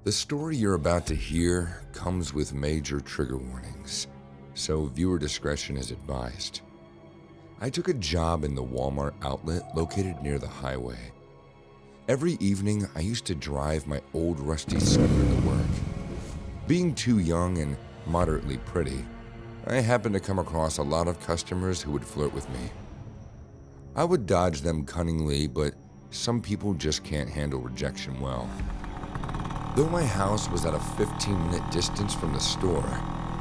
The story you're about to hear comes with major trigger warnings, so viewer discretion is advised. I took a job in the Walmart outlet located near the highway. Every evening, I used to drive my old rusty scooter to work. Being too young and moderately pretty, I happened to come across a lot of customers who would flirt with me. I would dodge them cunningly, but some people just can't handle rejection well. Though my house was at a 15-minute distance from the store,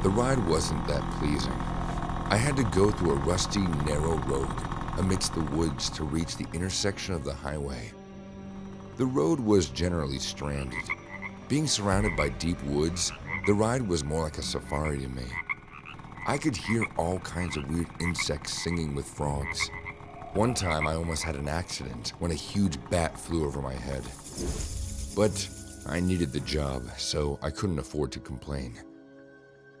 the ride wasn't that pleasing. I had to go through a rusty, narrow road amidst the woods to reach the intersection of the highway. The road was generally stranded. Being surrounded by deep woods, the ride was more like a safari to me. I could hear all kinds of weird insects singing with frogs. One time I almost had an accident when a huge bat flew over my head. But I needed the job, so I couldn't afford to complain.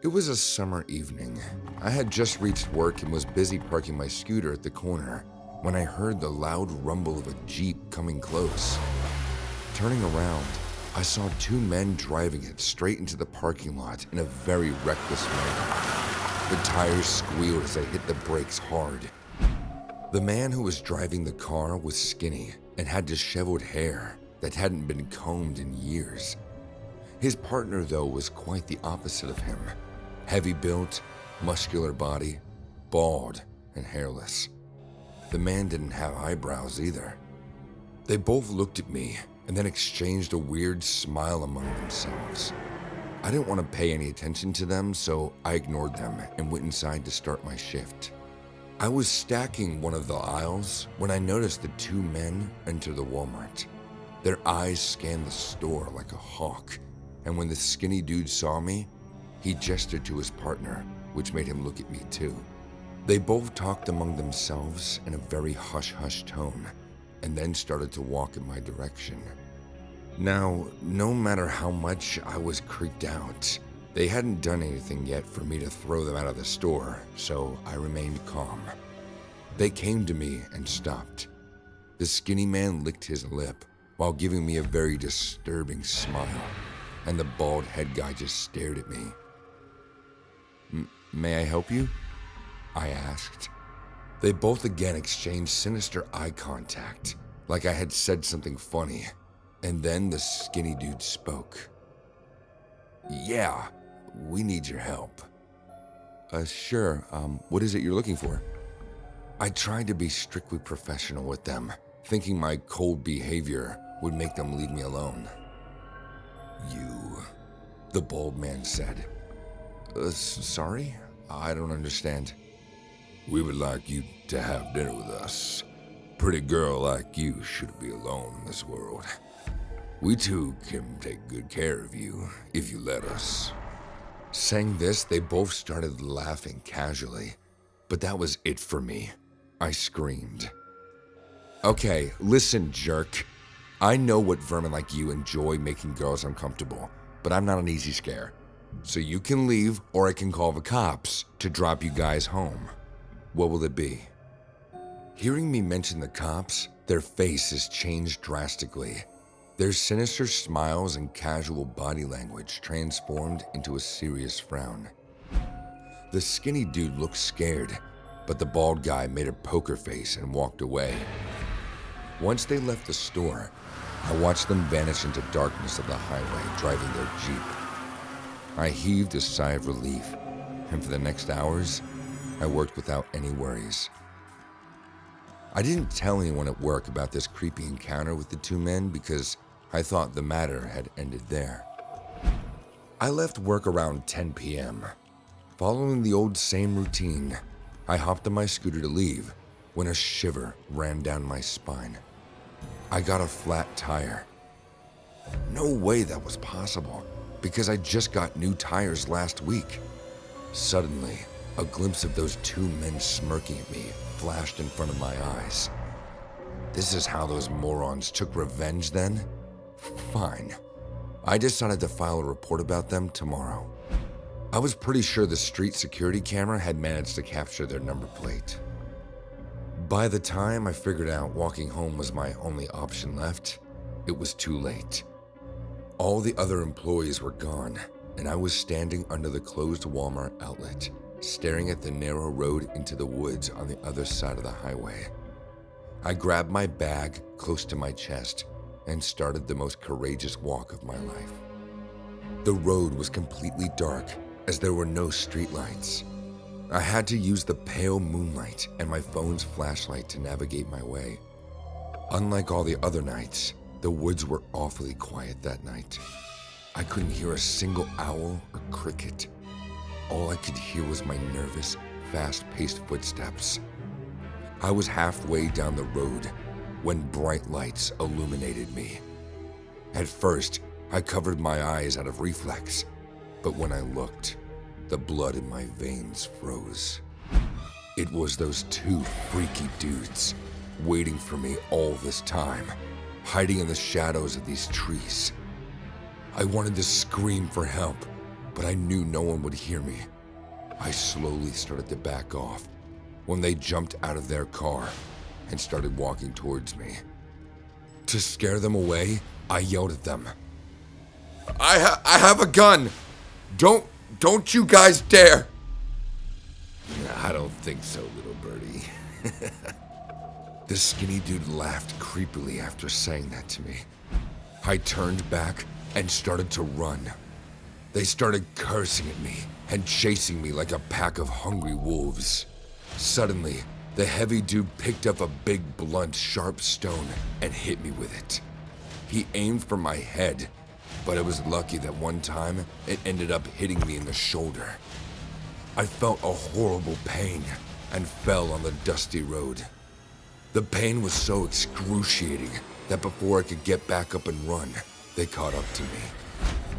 It was a summer evening. I had just reached work and was busy parking my scooter at the corner when I heard the loud rumble of a Jeep coming close. Turning around, I saw two men driving it straight into the parking lot in a very reckless manner. The tires squealed as they hit the brakes hard. The man who was driving the car was skinny and had disheveled hair that hadn't been combed in years. His partner, though, was quite the opposite of him. Heavy built, muscular body, bald, and hairless. The man didn't have eyebrows either. They both looked at me and then exchanged a weird smile among themselves. I didn't want to pay any attention to them, so I ignored them and went inside to start my shift. I was stacking one of the aisles when I noticed the two men enter the Walmart. Their eyes scanned the store like a hawk, and when the skinny dude saw me, he gestured to his partner, which made him look at me too. They both talked among themselves in a very hush-hush tone, and then started to walk in my direction. Now, no matter how much I was creeped out, they hadn't done anything yet for me to throw them out of the store, so I remained calm. They came to me and stopped. The skinny man licked his lip while giving me a very disturbing smile, and the bald head guy just stared at me. May I help you? I asked. They both again exchanged sinister eye contact, like I had said something funny, and then the skinny dude spoke. Yeah, we need your help. Sure, what is it you're looking for? I tried to be strictly professional with them, thinking my cold behavior would make them leave me alone. You, the bald man said. Sorry? I don't understand. We would like you to have dinner with us. Pretty girl like you shouldn't be alone in this world. We too can take good care of you if you let us. Saying this, they both started laughing casually, but that was it for me. I screamed. Okay, listen, jerk. I know what vermin like you enjoy making girls uncomfortable, but I'm not an easy scare. So you can leave, or I can call the cops to drop you guys home. What will it be? Hearing me mention the cops, their faces changed drastically. Their sinister smiles and casual body language transformed into a serious frown. The skinny dude looked scared, but the bald guy made a poker face and walked away. Once they left the store, I watched them vanish into darkness of the highway, driving their Jeep. I heaved a sigh of relief, and for the next hours, I worked without any worries. I didn't tell anyone at work about this creepy encounter with the two men because I thought the matter had ended there. I left work around 10 p.m. Following the old same routine, I hopped on my scooter to leave when a shiver ran down my spine. I got a flat tire. No way that was possible, because I just got new tires last week. Suddenly, a glimpse of those two men smirking at me flashed in front of my eyes. This is how those morons took revenge then? Fine. I decided to file a report about them tomorrow. I was pretty sure the street security camera had managed to capture their number plate. By the time I figured out walking home was my only option left, it was too late. All the other employees were gone, and I was standing under the closed Walmart outlet, staring at the narrow road into the woods on the other side of the highway. I grabbed my bag close to my chest and started the most courageous walk of my life. The road was completely dark as there were no streetlights. I had to use the pale moonlight and my phone's flashlight to navigate my way. Unlike all the other nights, the woods were awfully quiet that night. I couldn't hear a single owl or cricket. All I could hear was my nervous, fast-paced footsteps. I was halfway down the road when bright lights illuminated me. At first, I covered my eyes out of reflex, but when I looked, the blood in my veins froze. It was those two freaky dudes waiting for me all this time, hiding in the shadows of these trees. I wanted to scream for help, but I knew no one would hear me. I slowly started to back off when they jumped out of their car and started walking towards me. To scare them away, I yelled at them. I have a gun! Don't you guys dare! I don't think so, little birdie. The skinny dude laughed creepily after saying that to me. I turned back and started to run. They started cursing at me and chasing me like a pack of hungry wolves. Suddenly, the heavy dude picked up a big, blunt, sharp stone and hit me with it. He aimed for my head, but I was lucky that one time it ended up hitting me in the shoulder. I felt a horrible pain and fell on the dusty road. The pain was so excruciating that before I could get back up and run, they caught up to me.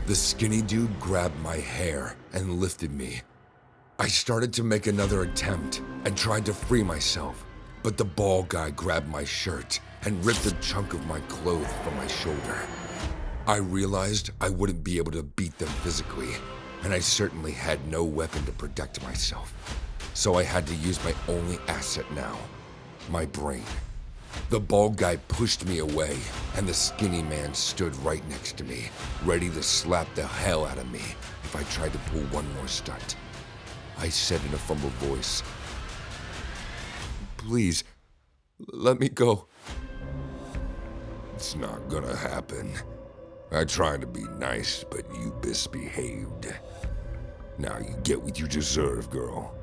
The skinny dude grabbed my hair and lifted me. I started to make another attempt and tried to free myself, but the bald guy grabbed my shirt and ripped a chunk of my clothes from my shoulder. I realized I wouldn't be able to beat them physically, and I certainly had no weapon to protect myself. So I had to use my only asset now, my brain. The bald guy pushed me away, and the skinny man stood right next to me, ready to slap the hell out of me if I tried to pull one more stunt. I said in a fumbled voice, "Please, let me go." "It's not gonna happen. I tried to be nice, but you misbehaved. Now you get what you deserve, girl."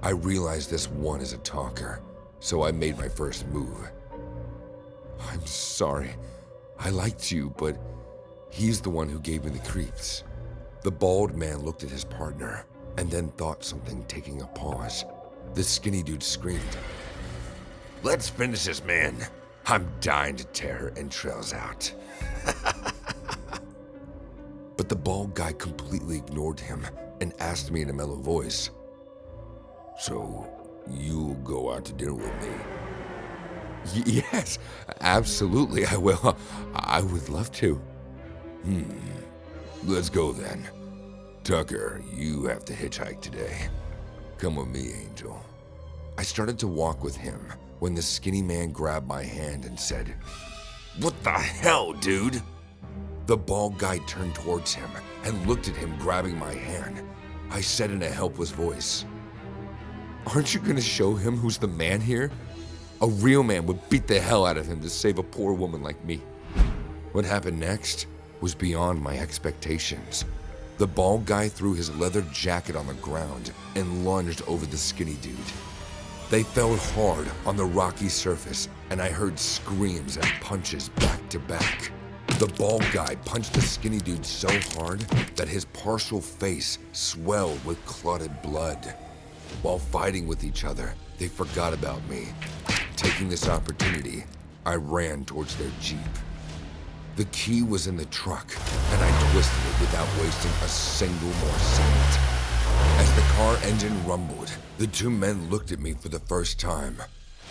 I realized this one is a talker, so I made my first move. "I'm sorry. I liked you, but he's the one who gave me the creeps." The bald man looked at his partner and then thought something, taking a pause. The skinny dude screamed, "Let's finish this, man. I'm dying to tear her entrails out." But the bald guy completely ignored him and asked me in a mellow voice, "So you'll go out to dinner with me?" "Yes, absolutely, I will. I would love to." Let's go then. Tucker, you have to hitchhike today. Come with me, Angel." I started to walk with him when the skinny man grabbed my hand and said, "What the hell, dude?" The bald guy turned towards him and looked at him, grabbing my hand. I said in a helpless voice, "Aren't you gonna show him who's the man here? A real man would beat the hell out of him to save a poor woman like me." What happened next was beyond my expectations. The bald guy threw his leather jacket on the ground and lunged over the skinny dude. They fell hard on the rocky surface, and I heard screams and punches back to back. The bald guy punched the skinny dude so hard that his partial face swelled with clotted blood. While fighting with each other, they forgot about me. Taking this opportunity, I ran towards their Jeep. The key was in the truck, and I twisted it without wasting a single more second. As the car engine rumbled, the two men looked at me for the first time.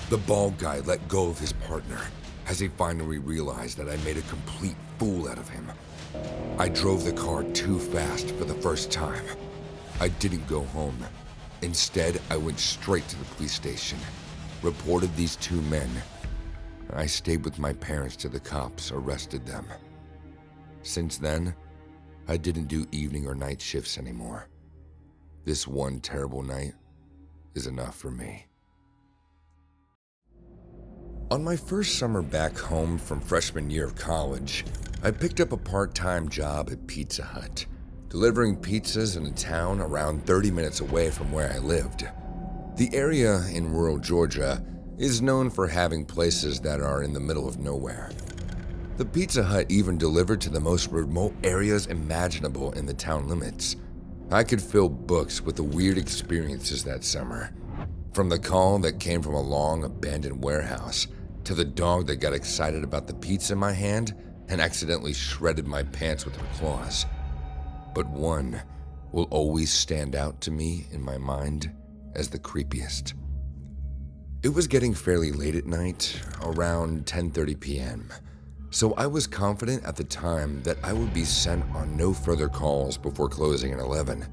The bald guy let go of his partner as he finally realized that I made a complete fool out of him. I drove the car too fast for the first time. I didn't go home. Instead, I went straight to the police station, reported these two men. I stayed with my parents till the cops arrested them. Since then, I didn't do evening or night shifts anymore. This one terrible night is enough for me. On my first summer back home from freshman year of college, I picked up a part-time job at Pizza Hut, delivering pizzas in a town around 30 minutes away from where I lived. The area in rural Georgia is known for having places that are in the middle of nowhere. The Pizza Hut even delivered to the most remote areas imaginable in the town limits. I could fill books with the weird experiences that summer. From the call that came from a long abandoned warehouse, to the dog that got excited about the pizza in my hand and accidentally shredded my pants with her claws. But one will always stand out to me in my mind as the creepiest. It was getting fairly late at night, around 10:30 p.m., so I was confident at the time that I would be sent on no further calls before closing at 11.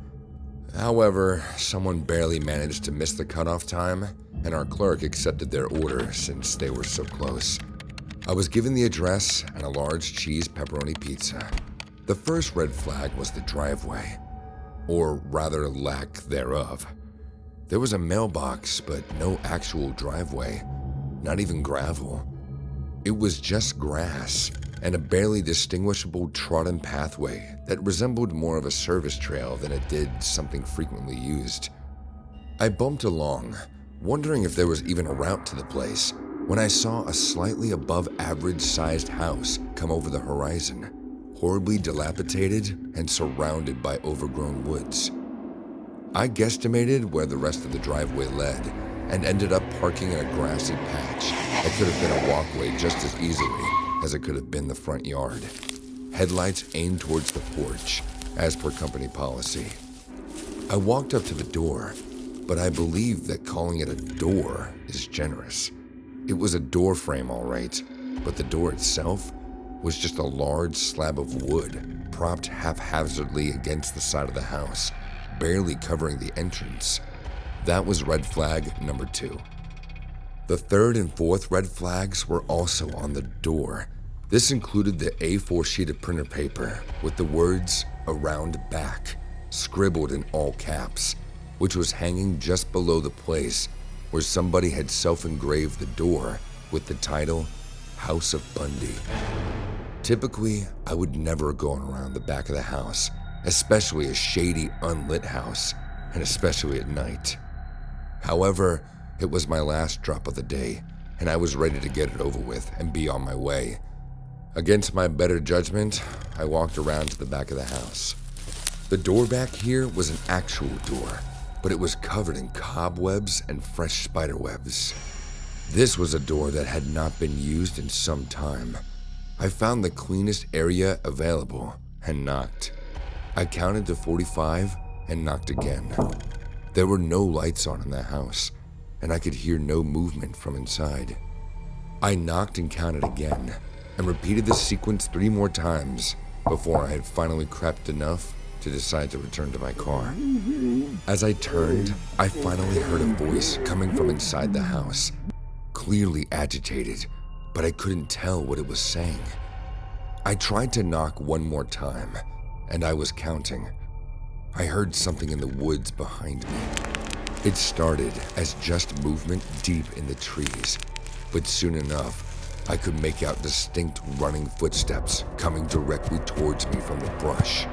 However, someone barely managed to miss the cutoff time, and our clerk accepted their order since they were so close. I was given the address and a large cheese pepperoni pizza. The first red flag was the driveway, or rather lack thereof. There was a mailbox, but no actual driveway, not even gravel. It was just grass and a barely distinguishable trodden pathway that resembled more of a service trail than it did something frequently used. I bumped along, wondering if there was even a route to the place, when I saw a slightly above average sized house come over the horizon, horribly dilapidated and surrounded by overgrown woods. I guesstimated where the rest of the driveway led and ended up parking in a grassy patch that could have been a walkway just as easily as it could have been the front yard. Headlights aimed towards the porch, as per company policy. I walked up to the door, but I believe that calling it a door is generous. It was a door frame, all right, but the door itself was just a large slab of wood propped haphazardly against the side of the house, barely covering the entrance. That was red flag number 2. The third and fourth red flags were also on the door. This included the A4 sheet of printer paper with the words "around back" scribbled in all caps, which was hanging just below the place where somebody had self-engraved the door with the title House of Bundy. Typically, I would never go around the back of the house, especially a shady, unlit house, and especially at night. However, it was my last drop of the day, and I was ready to get it over with and be on my way. Against my better judgment, I walked around to the back of the house. The door back here was an actual door, but it was covered in cobwebs and fresh spider webs. This was a door that had not been used in some time. I found the cleanest area available and knocked. I counted to 45 and knocked again. There were no lights on in the house, and I could hear no movement from inside. I knocked and counted again, and repeated the sequence 3 more times before I had finally crept enough to decide to return to my car. As I turned, I finally heard a voice coming from inside the house, clearly agitated, but I couldn't tell what it was saying. I tried to knock 1 more time, and I was counting. I heard something in the woods behind me. It started as just movement deep in the trees, but soon enough, I could make out distinct running footsteps coming directly towards me from the brush.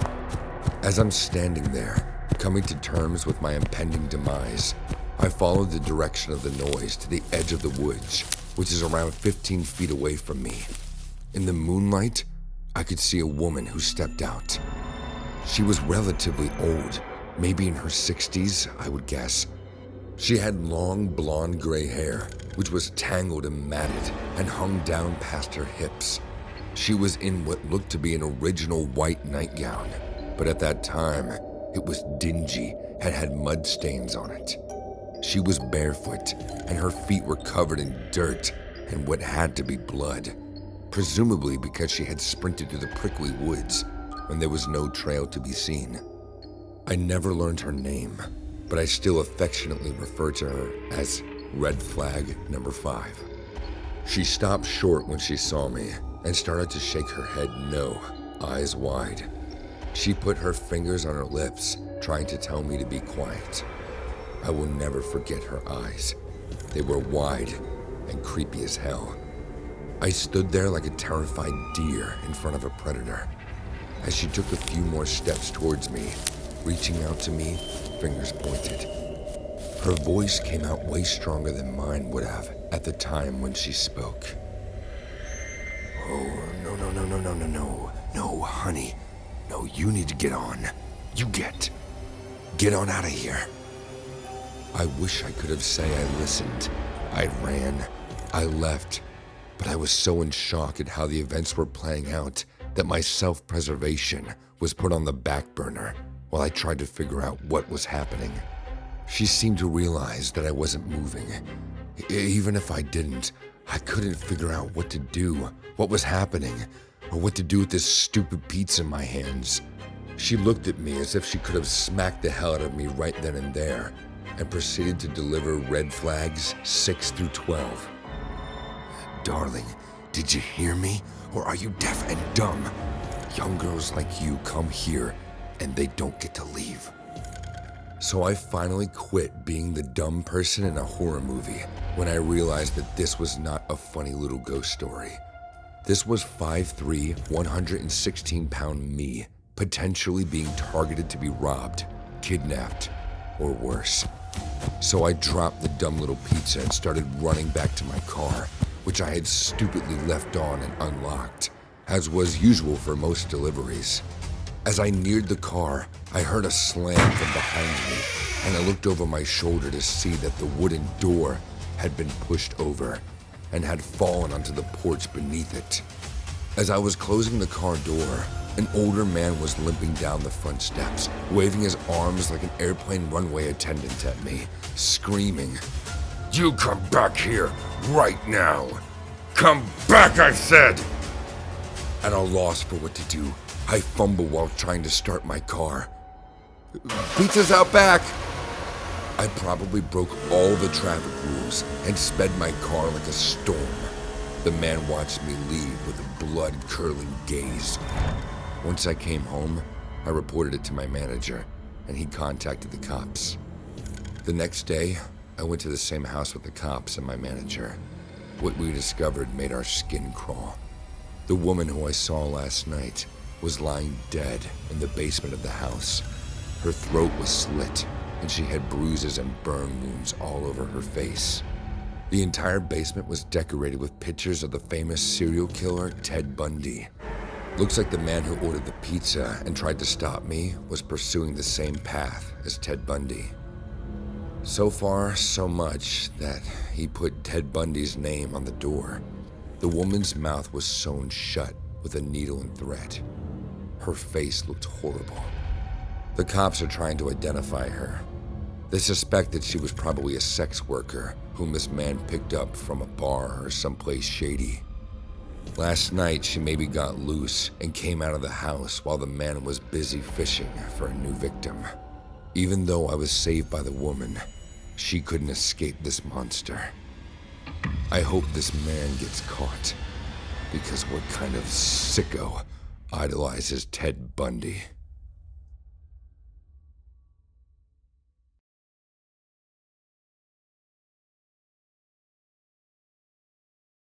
As I'm standing there, coming to terms with my impending demise, I followed the direction of the noise to the edge of the woods, which is around 15 feet away from me. In the moonlight, I could see a woman who stepped out. She was relatively old, maybe in her 60s, I would guess. She had long blonde gray hair, which was tangled and matted and hung down past her hips. She was in what looked to be an original white nightgown, but at that time, it was dingy and had mud stains on it. She was barefoot, and her feet were covered in dirt and what had to be blood, presumably because she had sprinted through the prickly woods when there was no trail to be seen. I never learned her name, but I still affectionately refer to her as Red Flag number 5. She stopped short when she saw me and started to shake her head no, eyes wide. She put her fingers on her lips, trying to tell me to be quiet. I will never forget her eyes. They were wide and creepy as hell. I stood there like a terrified deer in front of a predator. As she took a few more steps towards me, reaching out to me, fingers pointed. Her voice came out way stronger than mine would have at the time when she spoke. "Oh, no, honey. No, you need to get on. You get on out of here." I wish I could have said I listened. I ran. I left. But I was so in shock at how the events were playing out that my self-preservation was put on the back burner while I tried to figure out what was happening. She seemed to realize that I wasn't moving. Even if I didn't, I couldn't figure out what to do, what was happening, or what to do with this stupid pizza in my hands. She looked at me as if she could have smacked the hell out of me right then and there, and proceeded to deliver red flags 6 through 12. "Darling, did you hear me? Or are you deaf and dumb? Young girls like you come here, and they don't get to leave." So I finally quit being the dumb person in a horror movie when I realized that this was not a funny little ghost story. This was 5'3", 116-pound me, potentially being targeted to be robbed, kidnapped, or worse. So I dropped the dumb little pizza and started running back to my car, which I had stupidly left on and unlocked, as was usual for most deliveries. As I neared the car, I heard a slam from behind me, and I looked over my shoulder to see that the wooden door had been pushed over and had fallen onto the porch beneath it. As I was closing the car door, an older man was limping down the front steps, waving his arms like an airplane runway attendant at me, screaming, "You come back here right now! Come back, I said!" At a loss for what to do, I fumbled while trying to start my car. "Pizza's out back!" I probably broke all the traffic rules and sped my car like a storm. The man watched me leave with a blood-curdling gaze. Once I came home, I reported it to my manager, and he contacted the cops. The next day, I went to the same house with the cops and my manager. What we discovered made our skin crawl. The woman who I saw last night was lying dead in the basement of the house. Her throat was slit, and she had bruises and burn wounds all over her face. The entire basement was decorated with pictures of the famous serial killer Ted Bundy. Looks like the man who ordered the pizza and tried to stop me was pursuing the same path as Ted Bundy. So far, so much that he put Ted Bundy's name on the door. The woman's mouth was sewn shut with a needle and thread. Her face looked horrible. The cops are trying to identify her. They suspect that she was probably a sex worker whom this man picked up from a bar or someplace shady. Last night, she maybe got loose and came out of the house while the man was busy fishing for a new victim. Even though I was saved by the woman, she couldn't escape this monster. I hope this man gets caught, because what kind of sicko idolizes Ted Bundy?